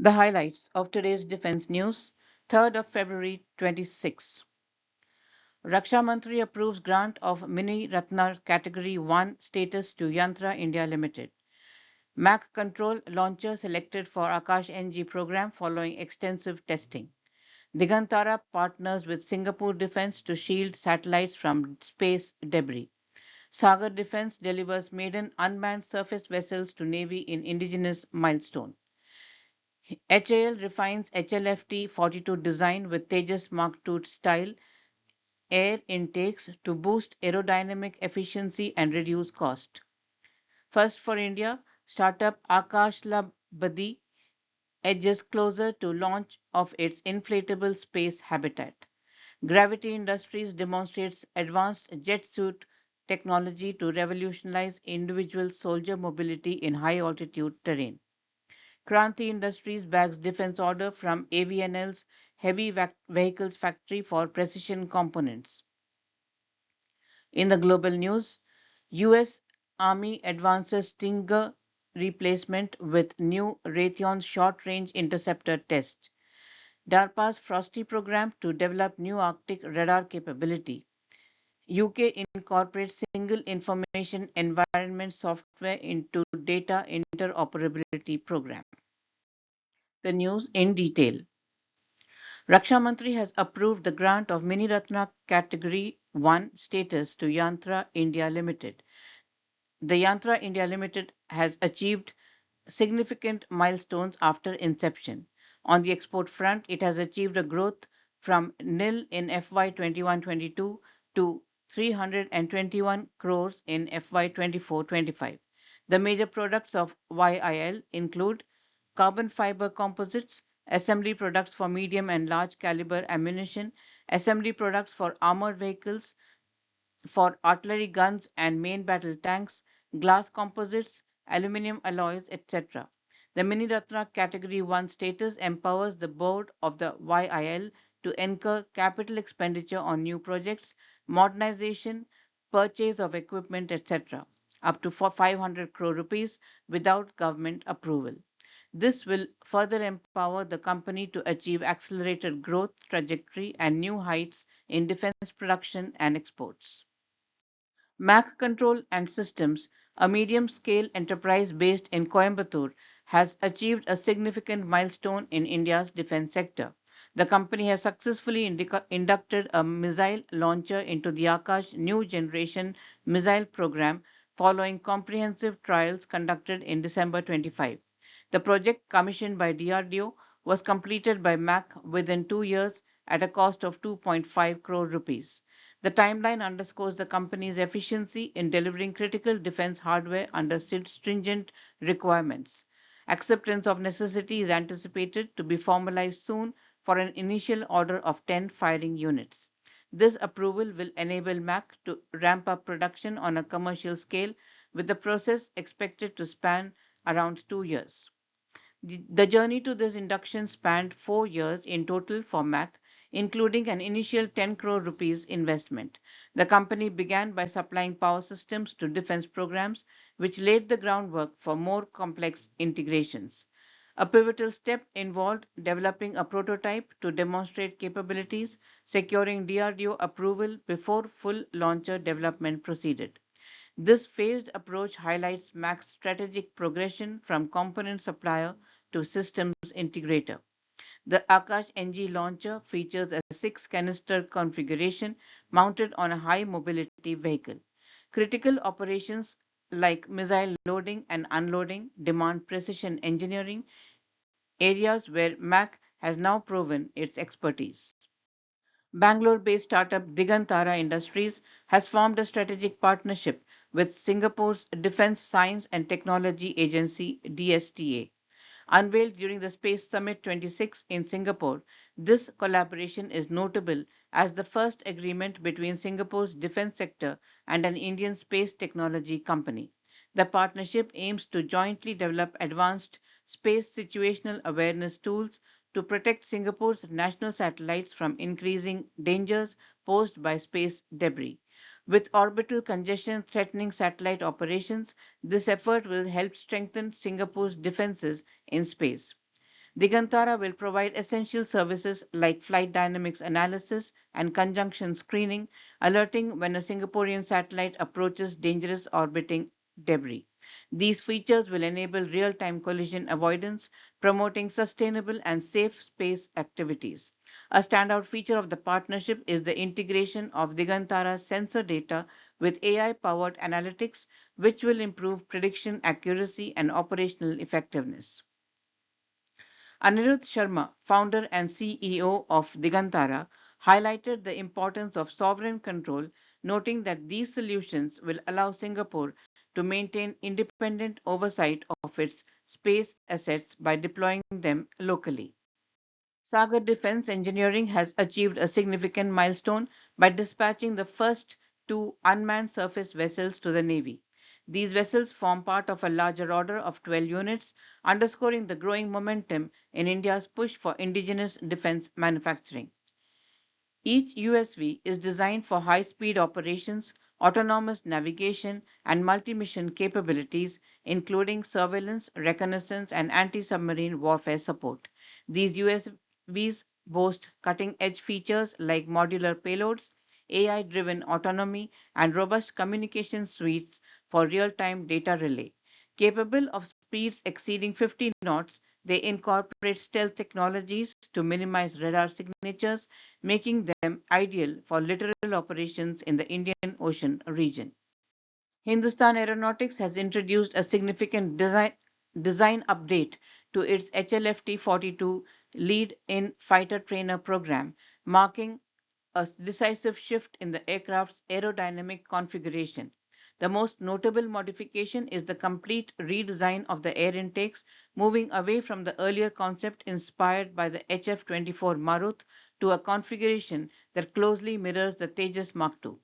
The highlights of today's defense news, 3rd of February 26. Raksha Mantri approves grant of Miniratna Category-I status to Yantra India Limited. MAC control launcher selected for Akash-NG program following extensive testing. Digantara partners with Singapore Defence to shield satellites from space debris. SAGAR Defence delivers maiden unmanned surface vessels to Navy in Indigenous Milestone. HAL refines HLFT-42 design with Tejas Mark II style air intakes to boost aerodynamic efficiency and reduce cost. First for India, startup Akashlabdhi edges closer to launch of its inflatable space habitat. Gravity Industries demonstrates advanced jet suit technology to revolutionize individual soldier mobility in high altitude terrain. Kranti Industries bags defense order from AVNL's heavy vehicles factory for precision components. In the global news, US Army advances Stinger replacement with new Raytheon short-range interceptor test. DARPA's Frosty program to develop new Arctic radar capability. UK incorporates single information environment software into data interoperability program. The news in detail. Raksha Mantri has approved the grant of Miniratna Category-I status to Yantra India Limited. The Yantra India Limited has achieved significant milestones after inception. On the export front, it has achieved a growth from nil in FY 21-22 to 321 crores in FY 24-25. The major products of YIL include carbon fiber composites, assembly products for medium and large caliber ammunition, assembly products for armored vehicles, for artillery guns and main battle tanks, glass composites, aluminum alloys, etc. The Miniratna Category 1 status empowers the board of the YIL to incur capital expenditure on new projects, modernization, purchase of equipment, etc., up to 500 crore rupees without government approval. This will further empower the company to achieve accelerated growth trajectory and new heights in defense production and exports. Mac Control and Systems, a medium-scale enterprise based in Coimbatore, has achieved a significant milestone in India's defense sector. The company has successfully inducted a missile launcher into the Akash New Generation Missile Program following comprehensive trials conducted in December 25. The project, commissioned by DRDO, was completed by MAC within 2 years at a cost of 2.5 crore rupees. The timeline underscores the company's efficiency in delivering critical defense hardware under stringent requirements. Acceptance of necessity is anticipated to be formalized soon for an initial order of 10 firing units. This approval will enable MAC to ramp up production on a commercial scale, with the process expected to span around 2 years. The journey to this induction spanned 4 years in total for MAC, including an initial 10 crore rupees investment. The company began by supplying power systems to defense programs, which laid the groundwork for more complex integrations. A pivotal step involved developing a prototype to demonstrate capabilities, securing DRDO approval before full launcher development proceeded. This phased approach highlights MAC's strategic progression from component supplier to systems integrator. The Akash-NG launcher features a 6 canister configuration mounted on a high mobility vehicle. Critical operations like missile loading and unloading demand precision engineering, areas where MAC has now proven its expertise. Bangalore-based startup Digantara Industries has formed a strategic partnership with Singapore's Defence Science and Technology Agency (DSTA). Unveiled during the Space Summit 26 in Singapore, this collaboration is notable as the first agreement between Singapore's defense sector and an Indian space technology company. The partnership aims to jointly develop advanced space situational awareness tools to protect Singapore's national satellites from increasing dangers posed by space debris. With orbital congestion threatening satellite operations, this effort will help strengthen Singapore's defenses in space. Digantara will provide essential services like flight dynamics analysis and conjunction screening, alerting when a Singaporean satellite approaches dangerous orbiting debris. These features will enable real time collision avoidance, promoting sustainable and safe space activities. A standout feature of the partnership is the integration of Digantara's sensor data with AI powered analytics, which will improve prediction accuracy and operational effectiveness. Anirudh Sharma, founder and CEO of Digantara, highlighted the importance of sovereign control, noting that these solutions will allow Singapore to maintain independent oversight of its space assets by deploying them locally. SAGAR Defence Engineering has achieved a significant milestone by dispatching the first two unmanned surface vessels to the Navy. These vessels form part of a larger order of 12 units, underscoring the growing momentum in India's push for indigenous defense manufacturing. Each USV is designed for high speed operations, autonomous navigation, and multi mission capabilities, including surveillance, reconnaissance, and anti submarine warfare support. These USVs boast cutting edge features like modular payloads, AI driven autonomy, and robust communication suites for real time data relay. Capable of speeds exceeding 50 knots, they incorporate stealth technologies to minimize radar signatures, making them ideal for littoral operations in the Indian Ocean region. Hindustan Aeronautics has introduced a significant design update to its HLFT 42 lead in fighter trainer program, marking a decisive shift in the aircraft's aerodynamic configuration. The most notable modification is the complete redesign of the air intakes, moving away from the earlier concept inspired by the HF-24 Marut to a configuration that closely mirrors the Tejas Mark II.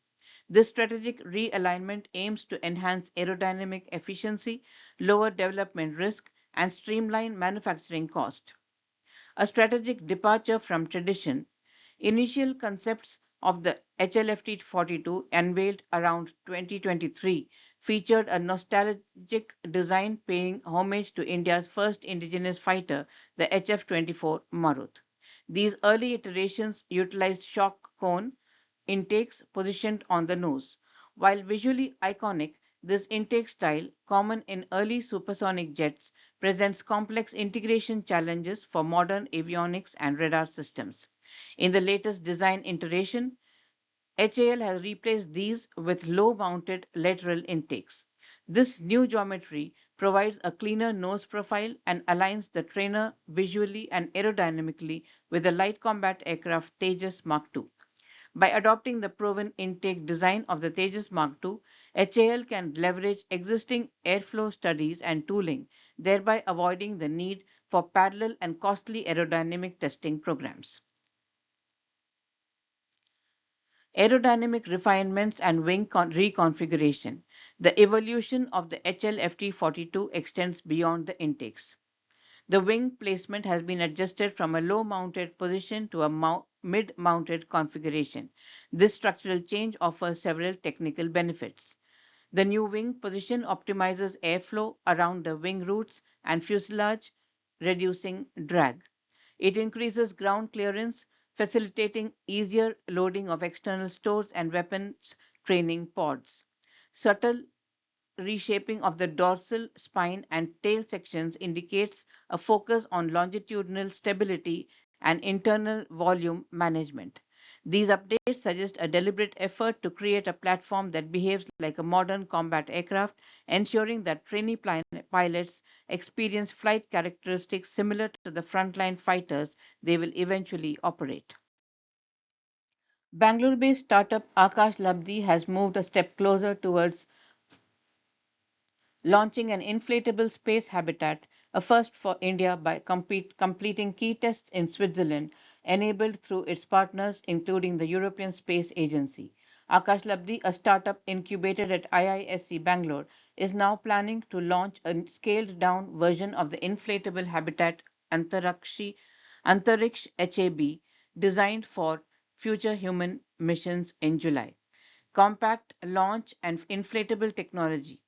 This strategic realignment aims to enhance aerodynamic efficiency, lower development risk, and streamline manufacturing cost. A strategic departure from tradition. Initial concepts of the HLFT 42 unveiled around 2023 featured a nostalgic design paying homage to India's first indigenous fighter, the HF-24 Marut. These early iterations utilized shock cone intakes positioned on the nose. While visually iconic, this intake style, common in early supersonic jets, presents complex integration challenges for modern avionics and radar systems. In the latest design iteration, HAL has replaced these with low mounted lateral intakes. This new geometry provides a cleaner nose profile and aligns the trainer visually and aerodynamically with the light combat aircraft Tejas Mark II. By adopting the proven intake design of the Tejas Mark II, HAL can leverage existing airflow studies and tooling, thereby avoiding the need for parallel and costly aerodynamic testing programs. Aerodynamic refinements and wing reconfiguration. The evolution of the HLFT 42 extends beyond the intakes. The wing placement has been adjusted from a low mounted position to a mid mounted configuration. This structural change offers several technical benefits. The new wing position optimizes airflow around the wing roots and fuselage, reducing drag. It increases ground clearance, facilitating easier loading of external stores and weapons training pods. Subtle reshaping of the dorsal spine and tail sections indicates a focus on longitudinal stability and internal volume management. These updates suggest a deliberate effort to create a platform that behaves like a modern combat aircraft, ensuring that trainee pilots experience flight characteristics similar to the frontline fighters they will eventually operate. Bangalore based startup Akashlabdhi has moved a step closer towards launching an inflatable space habitat, a first for India by completing key tests in Switzerland, enabled through its partners, including the European Space Agency. Akashlabdhi, a startup incubated at IISc Bangalore, is now planning to launch a scaled down version of the inflatable habitat Antariksh HAB, designed for future human missions in July. Compact launch and inflatable technology.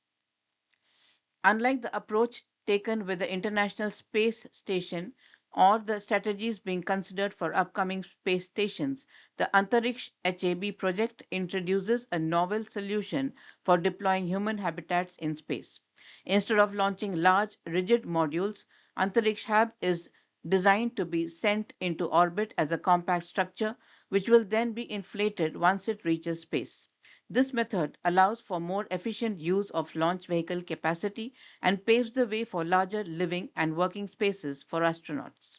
Unlike the approach taken with the International Space Station or the strategies being considered for upcoming space stations, the Antariksh HAB project introduces a novel solution for deploying human habitats in space. Instead of launching large, rigid modules, Antariksh HAB is designed to be sent into orbit as a compact structure, which will then be inflated once it reaches space. This method allows for more efficient use of launch vehicle capacity and paves the way for larger living and working spaces for astronauts.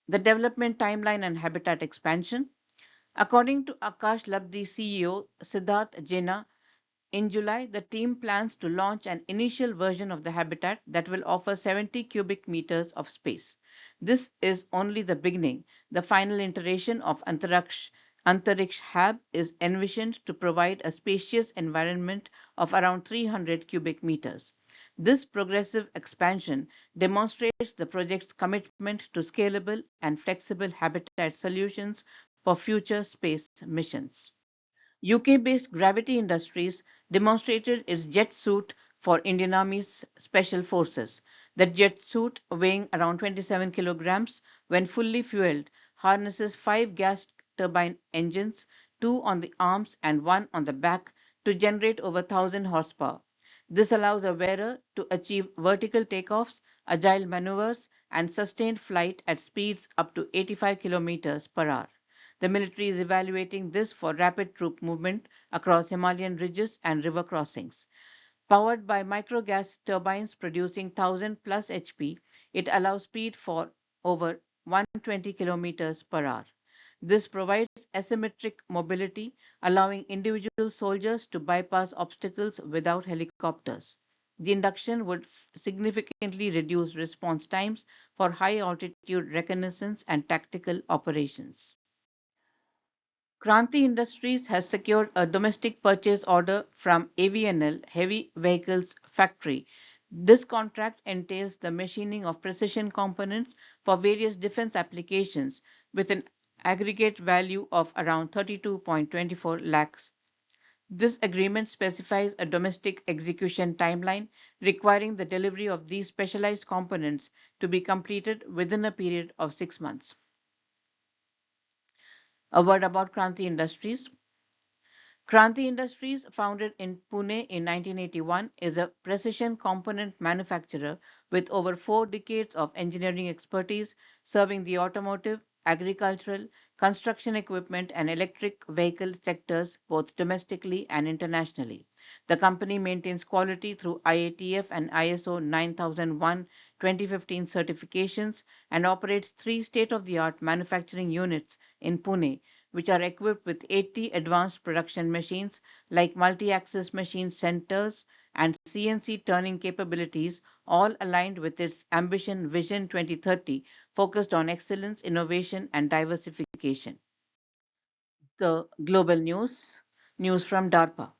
The development timeline and habitat expansion. According to Akashlabdhi CEO Siddharth Jena, in July, the team plans to launch an initial version of the habitat that will offer 70 cubic meters of space. This is only the beginning. The final iteration of Antariksh Hab is envisioned to provide a spacious environment of around 300 cubic meters. This progressive expansion demonstrates the project's commitment to scalable and flexible habitat solutions for future space missions. UK-based Gravity Industries demonstrated its jet suit for Indian Army's Special Forces. The jet suit, weighing around 27 kilograms when fully fueled, harnesses five gas turbine engines, two on the arms and one on the back, to generate over 1,000 horsepower. This allows a wearer to achieve vertical takeoffs, agile maneuvers, and sustained flight at speeds up to 85 kilometers per hour. The military is evaluating this for rapid troop movement across Himalayan ridges and river crossings. Powered by microgas turbines producing 1000 plus HP, it allows speed for over 120 kilometers per hour. This provides asymmetric mobility, allowing individual soldiers to bypass obstacles without helicopters. The induction would significantly reduce response times for high altitude reconnaissance and tactical operations. Kranti Industries has secured a domestic purchase order from AVNL Heavy Vehicles Factory. This contract entails the machining of precision components for various defense applications with an aggregate value of around 32.24 lakhs. This agreement specifies a domestic execution timeline requiring the delivery of these specialized components to be completed within a period of 6 months. A word about Kranti Industries. Kranti Industries, founded in Pune in 1981, is a precision component manufacturer with over 4 decades of engineering expertise serving the automotive, agricultural, construction equipment, and electric vehicle sectors both domestically and internationally. The company maintains quality through IATF and ISO 9001:2015 certifications and operates three state of the art manufacturing units in Pune, which are equipped with 80 advanced production machines like multi-axis machine centers and CNC turning capabilities, all aligned with its Ambition Vision 2030, focused on excellence, innovation, and diversification. The global news from DARPA.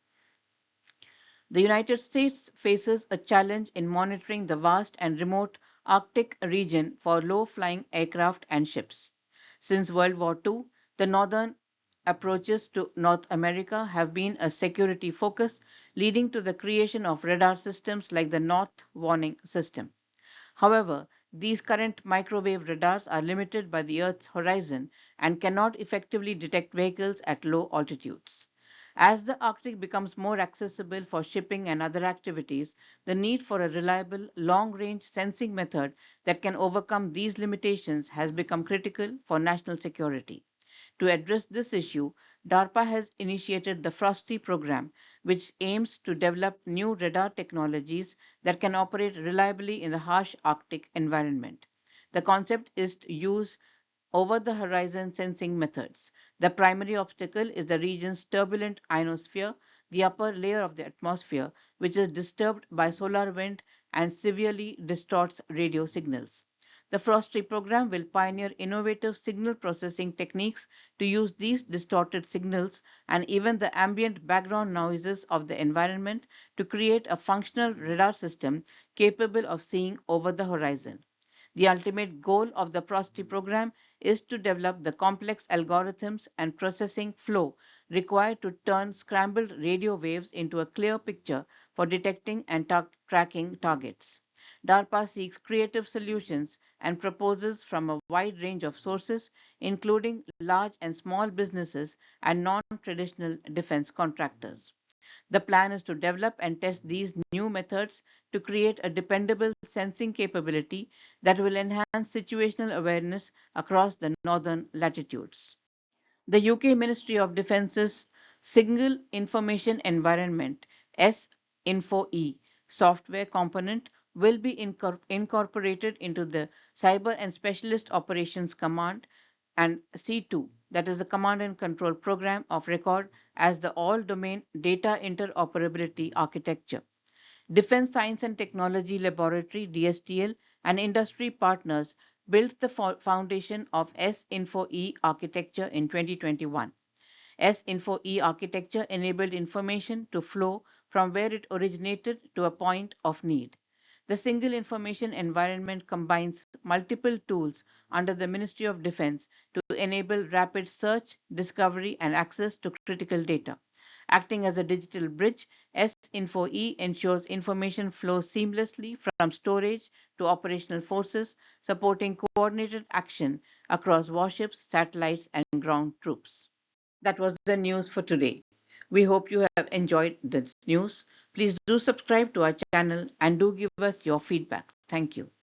The United States faces a challenge in monitoring the vast and remote Arctic region for low-flying aircraft and ships. Since World War II, the northern approaches to North America have been a security focus, leading to the creation of radar systems like the North Warning System. However, these current microwave radars are limited by the Earth's horizon and cannot effectively detect vehicles at low altitudes. As the Arctic becomes more accessible for shipping and other activities, the need for a reliable, long range sensing method that can overcome these limitations has become critical for national security. To address this issue, DARPA has initiated the FROSTY program, which aims to develop new radar technologies that can operate reliably in the harsh Arctic environment. The concept is to use over the horizon sensing methods. The primary obstacle is the region's turbulent ionosphere, the upper layer of the atmosphere, which is disturbed by solar wind and severely distorts radio signals. The FROSTY program will pioneer innovative signal processing techniques to use these distorted signals and even the ambient background noises of the environment to create a functional radar system capable of seeing over the horizon. The ultimate goal of the FROSTY program is to develop the complex algorithms and processing flow required to turn scrambled radio waves into a clear picture for detecting and tracking targets. DARPA seeks creative solutions and proposes from a wide range of sources, including large and small businesses and non traditional defense contractors. The plan is to develop and test these new methods to create a dependable sensing capability that will enhance situational awareness across the northern latitudes. The UK Ministry of Defence's Single Information Environment (SINFO-E) software component will be incorporated into the Cyber and Specialist Operations Command and C2, that is the Command and Control Program of Record as the All Domain Data Interoperability Architecture. Defense Science and Technology Laboratory (DSTL) and industry partners built the foundation of SINFO-E architecture in 2021. SINFO-E architecture enabled information to flow from where it originated to a point of need. The single information environment combines multiple tools under the Ministry of Defense to enable rapid search, discovery, and access to critical data. Acting as a digital bridge, SINFO-E ensures information flows seamlessly from storage to operational forces, supporting coordinated action across warships, satellites, and ground troops. That was the news for today. We hope you have enjoyed this news. Please do subscribe to our channel and do give us your feedback. Thank you.